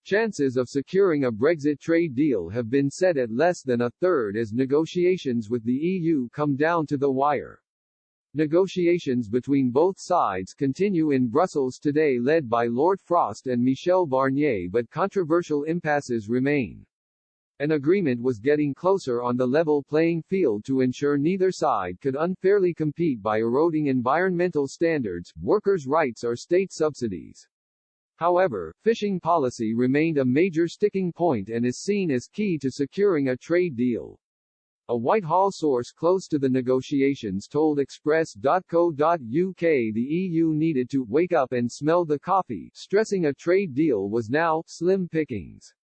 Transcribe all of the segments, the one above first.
Chances of securing a Brexit trade deal have been set at less than a third as negotiations with the EU come down to the wire. Negotiations between both sides continue in Brussels today, led by Lord Frost and Michel Barnier, but controversial impasses remain. An agreement was getting closer on the level playing field to ensure neither side could unfairly compete by eroding environmental standards, workers' rights or state subsidies. However, fishing policy remained a major sticking point and is seen as key to securing a trade deal. A Whitehall source close to the negotiations told Express.co.uk the EU needed to wake up and smell the coffee, stressing a trade deal was now slim pickings.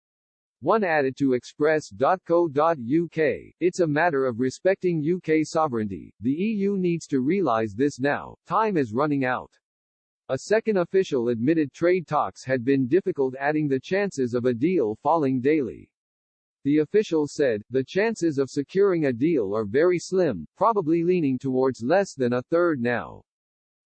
One added to Express.co.uk, "It's a matter of respecting UK sovereignty. The EU needs to realise this now. Time is running out." A second official admitted trade talks had been difficult, adding the chances of a deal falling daily. The official said, "The chances of securing a deal are very slim, probably leaning towards less than a third now."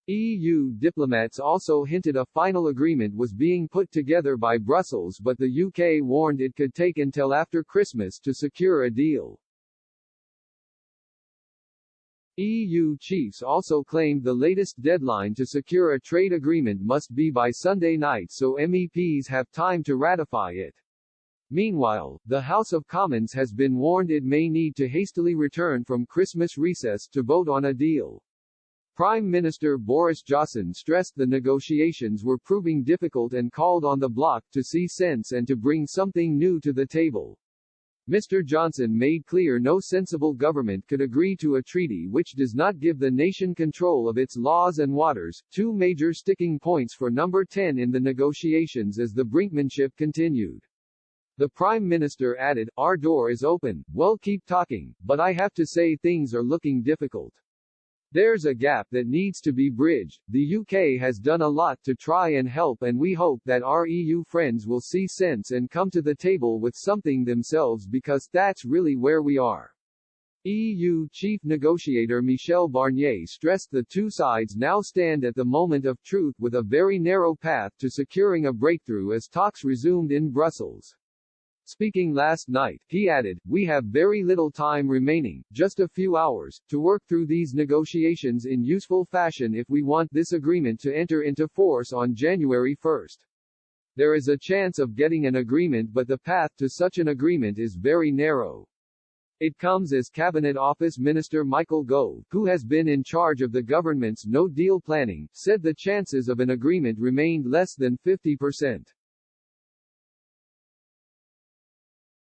EU diplomats also hinted a final agreement was being put together by Brussels, but the UK warned it could take until after Christmas to secure a deal. EU chiefs also claimed the latest deadline to secure a trade agreement must be by Sunday night so MEPs have time to ratify it. Meanwhile, the House of Commons has been warned it may need to hastily return from Christmas recess to vote on a deal. Prime Minister Boris Johnson stressed the negotiations were proving difficult and called on the bloc to see sense and to bring something new to the table. Mr. Johnson made clear no sensible government could agree to a treaty which does not give the nation control of its laws and waters, two major sticking points for number 10 in the negotiations as the brinkmanship continued. The Prime Minister added, "Our door is open, well keep talking, but I have to say things are looking difficult. There's a gap that needs to be bridged. The UK has done a lot to try and help and we hope that our EU friends will see sense and come to the table with something themselves because that's really where we are." EU chief negotiator Michel Barnier stressed the two sides now stand at the moment of truth with a very narrow path to securing a breakthrough as talks resumed in Brussels. Speaking last night, he added, "We have very little time remaining, just a few hours, to work through these negotiations in useful fashion if we want this agreement to enter into force on January 1st. There is a chance of getting an agreement but the path to such an agreement is very narrow." It comes as Cabinet Office Minister Michael Gove, who has been in charge of the government's no-deal planning, said the chances of an agreement remained less than 50%.